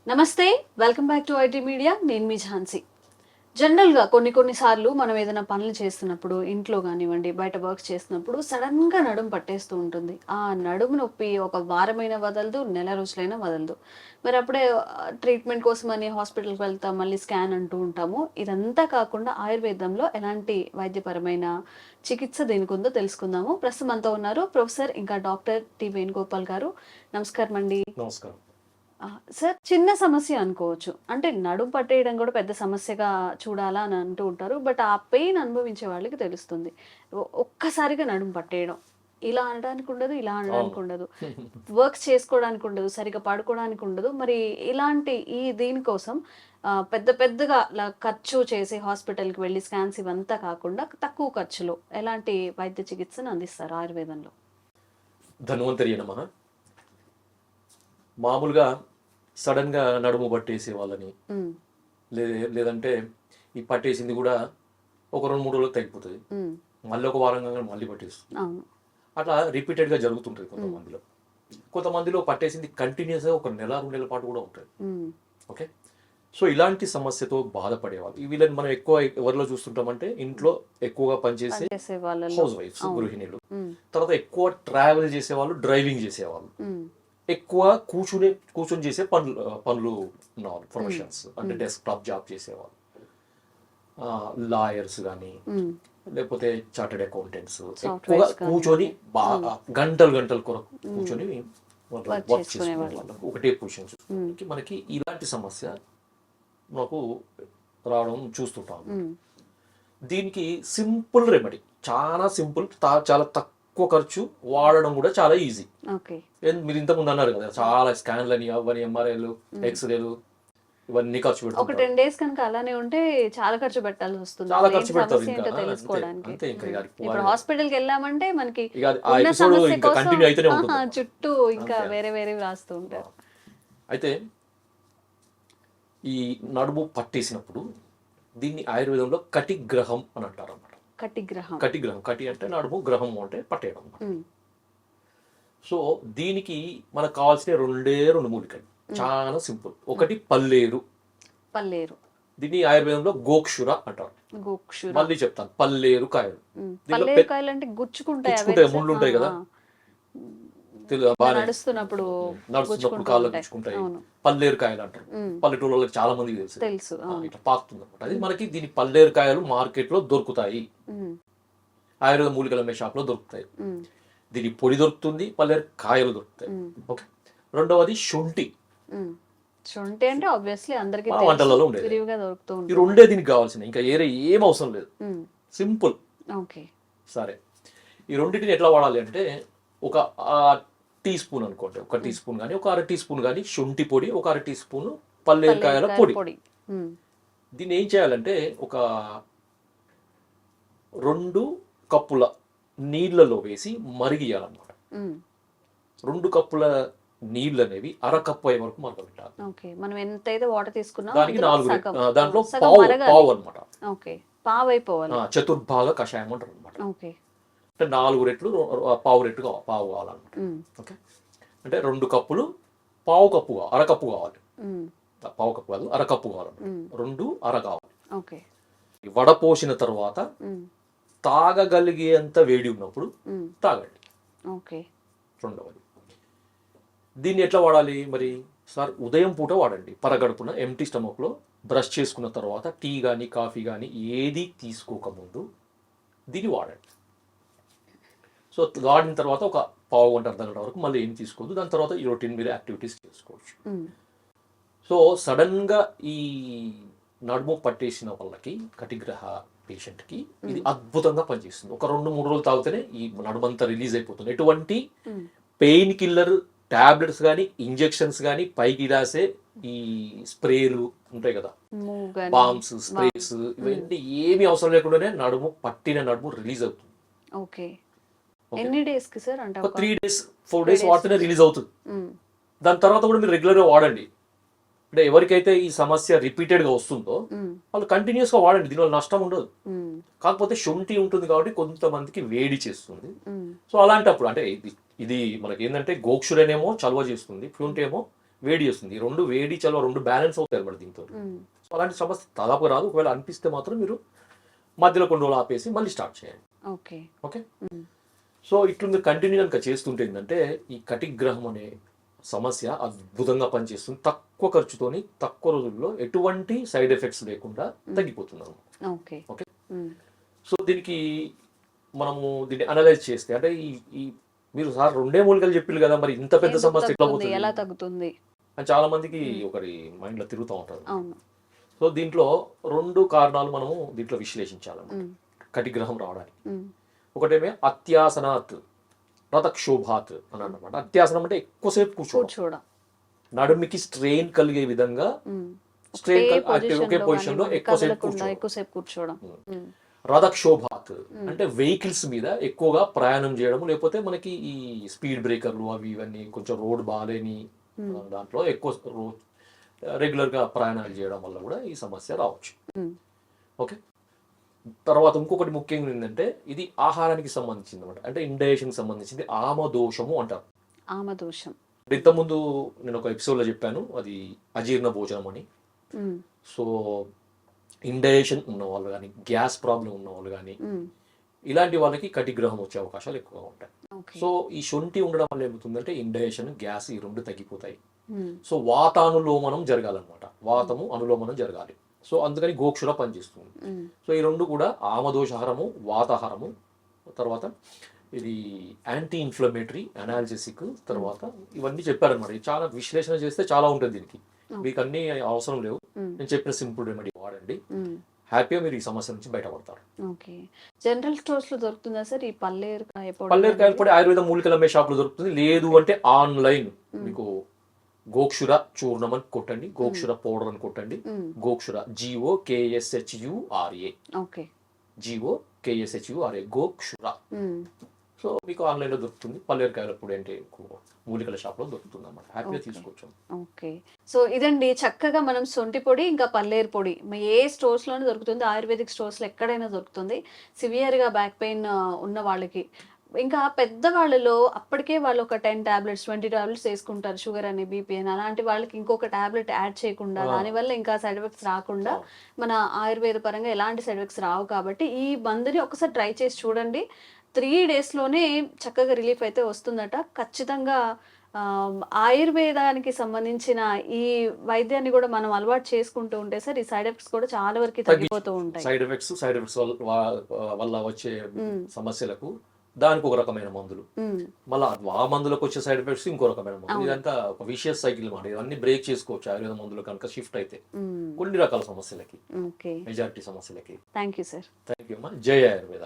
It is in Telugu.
నమస్తే, welcome back to IT media. నేను మీ ఝాన్సీ. జనరల్గా కొన్నిసార్లు మనం ఏదైనా పనులు చేస్తున్నప్పుడు, ఇంట్లో కానివ్వండి, బయట వర్క్ చేస్తున్నప్పుడు సడన్గా నడుము పట్టేస్తూ ఉంటుంది. ఆ నడుము నొప్పి ఒక వారమైనా వదలదు, నెల రోజులైనా వదలదు. మరి అప్పుడే ట్రీట్మెంట్ కోసం అని హాస్పిటల్కి వెళ్తాం, మళ్ళీ స్కాన్ అంటూ ఉంటాము. ఇదంతా కాకుండా ఆయుర్వేదంలో ఎలాంటి వైద్యపరమైన చికిత్స దేనికి ఉందో తెలుసుకుందాము. ప్రస్తుతం అంతా ఉన్నారు ప్రొఫెసర్ ఇంకా డాక్టర్ టి వేణుగోపాల్ గారు. నమస్కారం అండి. నమస్కారం. సార్, చిన్న సమస్య అనుకోవచ్చు. అంటే నడుము పట్టేయడం కూడా పెద్ద సమస్యగా చూడాలా అని అంటూ ఉంటారు. బట్ ఆ పెయిన్ అనుభవించే వాళ్ళకి తెలుస్తుంది. ఒక్కసారిగా నడుము పట్టేయడం. ఇలా అనడానికి ఉండదు, ఇలా అనడానికి అవును. ఉండదు. వర్క్స్ చేసుకోవడానికి ఉండదు, సరిగ్గా పడుకోవడానికి ఉండదు. మరి ఇలాంటి దీనికోసం పెద్ద పెద్దగా ఖర్చు చేసి హాస్పిటల్‌కి వెళ్లి స్కాన్స్ ఇవంతా కాకుండా తక్కువ ఖర్చులో ఎలాంటి వైద్య చికిత్సను అందిస్తారు ఆయుర్వేదంలో? ధన్వంతరి నమః. మామూలుగా సడన్‌గా నడుము పట్టేసే వాళ్ళని, హ్మ్. లేదంటే ఈ పట్టేసింది కూడా ఒక 2, 3 రోజులకు తగ్గిపోతది. హ్మ్. మళ్ళీ ఒక వారం కాగానే మళ్ళీ పట్టేస్తుంది. అవును. అట్లా రిపీటెడ్‌గా జరుగుతుంటది హ్మ్. కొంతమందిలో. కొంతమందిలో పట్టేసింది కంటిన్యూస్‌గా ఒక నెల, 2 నెలల పాటు కూడా ఉంటది. హ్మ్. ఓకే. సో ఇలాంటి సమస్యతో బాధపడేవాళ్ళు. వీళ్ళని మనం ఎక్కువ ఎవరిలో చూస్తుంటామంటే ఇంట్లో ఎక్కువగా పనిచేసే పనిచేసే వాళ్ళలో. హౌస్ వైఫ్స్, అవును. గృహిణులు. హ్మ్. తర్వాత ఎక్కువ ట్రావెల్ చేసేవాళ్ళు, డ్రైవింగ్ చేసేవాళ్ళు. హ్మ్. ఎక్కువ కూర్చొని చేసే పనులు ఉన్నవాళ్ళు, ప్రొఫెషన్స్ అంటే హ్మ్. డెస్క్‌టాప్ జాబ్ చేసేవాళ్ళు, లాయర్స్ కానీ, హ్మ్. లేకపోతే చార్టెడ్ అకౌంటెంట్స్ ఎక్కువగా సాఫ్ట్‌వేర్స్ కూర్చొని కానివ్వండి. బాగా గంటలు కొరకు హ్మ్. కూర్చొని వర్క్ వర్క్ చేసుకునే చేసుకునేవాళ్ళు. వాళ్ళకు ఒకటే పొజిషన్ చూసుకోవడానికి మనకి ఇలాంటి సమస్య మనకు రావడం చూస్తుంటాం. హ్మ్. దీనికి సింపుల్ రెమెడీ, చాలా సింపుల్, చాలా తక్కువ ఖర్చు, వాడడం కూడా చాలా ఈజీ. ఓకే. మీరు ఇంతకుముందు అన్నారు కదా, చాలా స్కాన్లని అవని ఎంఆర్ఐలు, హ్మ్. ఎక్స్రేలు ఇవన్నీ ఖర్చు ఒక పెడుతుంటారు. 10 డేస్ కనుక అలానే ఉంటే చాలా ఖర్చు పెట్టాల్సొస్తుంది. చాలా ఖర్చు అసలేంటి పెడతారు సమస్య ఇంకా. ఏంటో అంతే తెలుసుకోవడానికి. అంతే ఇంకా ఇప్పుడు హాస్పిటల్‌కెళ్ళామంటే మనకి ఇక ఆ ఉన్న ఎపిసోడ్ సమస్య ఇంకా కోసం కంటిన్యూ అయితేనే ఉంటుంది. చుట్టూ ఇంకా అంతే. వేరే వేరేవి రాస్తూ ఆ. ఉంటారు. అయితే ఈ నడుము పట్టేసినప్పుడు దీన్ని ఆయుర్వేదంలో కటిగ్రహం అని అంటారు అన్నమాట. కటిగ్రహం. కటిగ్రహం, కటి అంటే నడుము, గ్రహము అంటే పట్టేయడం అన్నమాట. హ్మ్. సో దీనికి మనకు కావాల్సిన రెండు మూలికలు. చాలా సింపుల్. ఒకటి పల్లేరు. పల్లేరు. దీన్ని ఆయుర్వేదంలో గోక్షుర అంటారు. గోక్షుర. మళ్ళీ చెప్తాను, పల్లేరు కాయలు. దీనిలో పల్లేరు కాయలంటే గుచ్చుకుంటాయి అవే గుచ్చుకుంటాయి, సార్? ముళ్ళు ఉంటాయి కదా, ఇట్లా బాగానే నడుస్తున్నప్పుడు నడుస్తున్నప్పుడు గుచ్చుకుంటూ కాళ్ళకు ఉంటాయి. గుచ్చుకుంటాయి. అవును. పల్లేరు కాయలు అంటారు. హ్మ్. పల్లెటూరు వాళ్ళకి చాలా మందికి తెలుసు. తెలుసు. అవును. ఇట్లా పాకుతుంది అనమాట. అది మనకి దీని పల్లేరు కాయలు మార్కెట్లో దొరుకుతాయి. హ్మ్. ఆయుర్వేద మూలికలు అమ్మే షాప్లో దొరుకుతాయి. హ్మ్. దీని పొడి దొరుకుతుంది, పల్లేరు కాయలు దొరుకుతాయి. హ్మ్. ఓకే. రెండవది శొంఠి. హ్మ్. శొంఠి అంటే ఆబ్వియస్లీ అందరికీ మన తెలుసు. వంటలలో ఉండేది. విరివిగా దొరుకుతూ ఈ ఉంటుంది. రెండే దీనికి కావాల్సింది, ఇంకా ఏం అవసరం లేదు. హ్మ్. సింపుల్. ఓకే. సరే, ఈ రెండింటిని ఎట్లా వాడాలి అంటే, ఒక టీ స్పూన్ అనుకోండి, ఒక టీ స్పూన్ కానీ, ఒక అర టీ స్పూన్ కానీ శొంఠి పొడి, ఒక అర టీ స్పూన్ పల్లేరుకాయల పల్లేరుకాయల పొడి. పొడి. హ్మ్. దీన్ని ఏం చేయాలంటే, ఒక 2 కప్పుల నీళ్ళలో వేసి మరిగియాలన్నమాట. హ్మ్. 2 కప్పుల నీళ్ళు అనేవి అరకప్పు అయ్యే వరకు మరగబెట్టాలి. ఓకే. మనం ఎంతైతే వాటర్ తీసుకున్నామో దానికి అందులో 4 సగం. దాంట్లో సగం మరగాలి. పావు అనమాట. ఓకే. పావైపోవాలి. చతుర్భాగ కషాయం అంటారు అనమాట. ఓకే. అంటే 4 రెట్లు, పావు రెట్లు పావు కావాలన్నమాట. హ్మ్. ఓకే. అంటే 2 కప్పులు పావు కప్పు అరకప్పు కావాలి. హ్మ్. పావు కప్పు కాదు, అరకప్పు కావాలన్నమాట. హ్మ్. 2 అర కావాలి. ఓకే. వడపోసిన తర్వాత హ్మ్. తాగగలిగేంత వేడి ఉన్నప్పుడు హ్మ్. తాగండి. ఓకే. రెండవది, దీన్ని ఎట్లా వాడాలి మరి సార్? ఉదయం పూట వాడండి, పరగడుపున ఎంటీ స్టమక్లో బ్రష్ చేసుకున్న తర్వాత, టీ కానీ కాఫీ కానీ ఏది తీసుకోకముందు దీన్ని వాడండి. సో వాడిన తర్వాత ఒక పావు గంట, అర్ధ గంట వరకు మళ్ళీ ఏం తీసుకోవద్దు. దాని తర్వాత ఈ రొటీన్ మీరు యాక్టివిటీస్ చేసుకోవచ్చు. హ్మ్. సో సడన్గా ఈ నడుము పట్టేసిన వాళ్ళకి, కటిగ్రహ పేషెంట్కి ఇది అద్భుతంగా పనిచేస్తుంది. ఒక 2-3 రోజులు తాగితేనే ఈ నడుమంతా రిలీజ్ అయిపోతుంది. ఎటువంటి హ్మ్. పెయిన్ కిల్లర్ టాబ్లెట్స్ కానీ, ఇంజెక్షన్స్ కానీ, పైకి రాసే ఈ స్ప్రేలు ఉంటాయి కదా, మూగని బామ్స్, స్ప్రేస్, ఇవన్నీ ఏమీ అవసరం లేకుండానే పట్టిన నడుము రిలీజ్ అవుతుంది. ఓకే. ఎన్ని డేస్‌కి సార్? అంటే ఒక ఒక 3 డేస్ 4 3 డేస్ డేస్. వాడితేనే రిలీజ్ అవుతుంది. హ్మ్. దాని తర్వాత కూడా మీరు రెగ్యులర్గా వాడండి. అంటే ఎవరికైతే ఈ సమస్య రిపీటెడ్గా వస్తుందో హ్మ్. వాళ్ళు కంటిన్యూస్గా వాడండి, దీనివల్ల నష్టం ఉండదు. హ్మ్. కాకపోతే శొంఠి ఉంటుంది కాబట్టి కొంతమందికి వేడి చేస్తుంది. హ్మ్. సో అలాంటప్పుడు అంటే ఇది ఇది మనకి ఏంటంటే, గోక్షురనేమో చలవ చేస్తుంది, శొంఠి ఏమో వేడి చేస్తుంది. ఈ రెండు వేడి చలవ రెండు బ్యాలెన్స్ అవుతాయి అన్నమాట దీంతో. సో అలాంటి సమస్య దాదాపుగా రాదు. ఒకవేళ అనిపిస్తే మాత్రం మీరు మధ్యలో కొన్ని రోజులు ఆపేసి మళ్ళీ స్టార్ట్ చేయండి. ఓకే. ఓకే. సో ఇట్లు మీరు కంటిన్యూ కనుక చేస్తుంటే ఏంటంటే ఈ కటిగ్రహం అనే సమస్య అద్భుతంగా పనిచేస్తుంది. తక్కువ ఖర్చుతోని తక్కువ రోజుల్లో ఎటువంటి సైడ్ ఎఫెక్ట్స్ లేకుండా తగ్గిపోతున్నాము. ఓకే. ఓకే. సో దీనికి మనము దీన్ని అనలైజ్ చేస్తే అంటే ఈ మీరు సార్ 2 మూలికలు చెప్పారు కదా, మరి ఇంత పెద్ద సమస్య ఎట్లా పోతుంది, ఎలా తగ్గుతుంది అని చాలా మందికి ఒకరి మైండ్లో తిరుగుతూ ఉంటారు. అవును. సో దీంట్లో 2 కారణాలు మనము దీంట్లో విశ్లేషించాలన్నమాట కటిగ్రహం రావడానికి. ఒకటేమే అత్యాసనాత్ రతక్షోభాత్ అని అన్నమాట. అత్యాసనం అంటే ఎక్కువసేపు కూర్చోవడం, నడుమికి స్ట్రెయిన్ కలిగే విధంగా ఒకే పొజిషన్ లో ఎక్కువసేపు కూర్చోవడం. రథక్షోభాత్ అంటే వెహికల్స్ మీద ఎక్కువగా ప్రయాణం చేయడం, లేకపోతే మనకి ఈ స్పీడ్ బ్రేకర్లు అవి ఇవన్నీ కొంచెం రోడ్ బాగాలేని దాంట్లో ఎక్కువ రెగ్యులర్ గా ప్రయాణాలు చేయడం వల్ల కూడా ఈ సమస్య రావచ్చు. ఓకే. తర్వాత ఇంకొకటి ముఖ్యంగా ఏంటంటే ఇది ఆహారానికి సంబంధించింది అనమాట. అంటే ఇండైజెషన్ సంబంధించింది ఆమదోషము అంటారు. ఆమదోషం ఇంతకుముందు నేను ఒక ఎపిసోడ్లో చెప్పాను, అది అజీర్ణ భోజనం అని. సో ఇండైజెషన్ ఉన్న వాళ్ళు కానీ, గ్యాస్ ప్రాబ్లం ఉన్న వాళ్ళు కానీ, ఇలాంటి వాళ్ళకి కటిగ్రహం వచ్చే అవకాశాలు ఎక్కువగా ఉంటాయి. సో ఈ శొంఠి ఉండడం వల్ల ఏమవుతుందంటే ఇండైజెషన్, గ్యాస్ ఈ రెండు తగ్గిపోతాయి. సో వాతానులోమనం జరగాలన్నమాట. వాతము అనులోమనం జరగాలి. సో అందుకని గోక్షుర పనిచేస్తుంది. సో ఈ రెండు కూడా ఆమదోషహారము, వాతాహారము, తర్వాత ఇది యాంటీ ఇన్ఫ్లమేటరీ, అనాల్జెసిక్, తర్వాత ఇవన్నీ చెప్పారనమాట. చాలా విశ్లేషణ చేస్తే చాలా ఉంటుంది దీనికి. మీకు అన్ని అవసరం లేవు, నేను చెప్పిన సింపుల్ రెమెడీ వాడండి, హ్యాపీగా మీరు ఈ సమస్య నుంచి బయటపడతారు. ఓకే. జనరల్ స్టోర్స్ లో దొరుకుతుందా సార్ ఈ పల్లేరుకాయ పొడి? ఆయుర్వేద మూలికల అమ్మే షాప్ లో దొరుకుతుంది. లేదు అంటే ఆన్లైన్ మీకు గోక్షుర చూర్ణం అని కొట్టండి, గోక్షుర పౌడర్ అని కొట్టండి. Gokshura GOKSHURA, okay, GOKSHURA, gokshura. So మీకు ఆన్లైన్ లో దొరుకుతుంది. పల్లేరుకాయల పొడి అంటే మూలికల షాప్ లో దొరుకుతుంది అన్నమాట. హ్యాపీగా తీసుకోవచ్చు. ఓకే. సో ఇదండి, చక్కగా మనం సొంటి పొడి ఇంకా పల్లేరు పొడి ఏ స్టోర్స్ లోనే దొరుకుతుంది, ఆయుర్వేదిక్ స్టోర్స్ లో ఎక్కడైనా దొరుకుతుంది. సివియర్ గా బ్యాక్ పెయిన్ ఉన్న వాళ్ళకి, ఇంకా పెద్దవాళ్ళలో అప్పటికే వాళ్ళు ఒక 10 టాబ్లెట్స్ 20 టాబ్లెట్స్ వేసుకుంటారు, షుగర్ అని, బీపీ అని. అలాంటి వాళ్ళకి ఇంకొక టాబ్లెట్ యాడ్ చేయకుండా, దానివల్ల ఇంకా సైడ్ ఎఫెక్ట్స్ రాకుండా, మన ఆయుర్వేద పరంగా ఎలాంటి సైడ్ ఎఫెక్ట్స్ రావు. కాబట్టి ఈ మందుని ఒకసారి ట్రై చేసి చూడండి. 3 days లోనే చక్కగా రిలీఫ్ అయితే వస్తుందట. ఖచ్చితంగా ఆయుర్వేదానికి సంబంధించిన ఈ వైద్యాన్ని కూడా మనం అలవాటు చేసుకుంటూ ఉంటే సార్ ఈ సైడ్ ఎఫెక్ట్స్ కూడా చాలా వరకు తగ్గిపోతూ ఉంటాయి. సైడ్ ఎఫెక్ట్స్ వల్ల వచ్చే సమస్యలకు దానికి ఒక రకమైన మందులు, మళ్ళీ ఆ మందులకు వచ్చే సైడ్ ఎఫెక్ట్స్ ఇంకో రకమైన మందులు. ఇదంతా ఒక విషియస్ సైకిల్ మాట. ఇవన్నీ బ్రేక్ చేసుకోవచ్చు ఆయుర్వేద మందులు కనుక షిఫ్ట్ అయితే కొన్ని రకాల సమస్యలకి, మెజారిటీ సమస్యలకి. Thank you sir. Thank you అమ్మా. జై ఆయుర్వేద.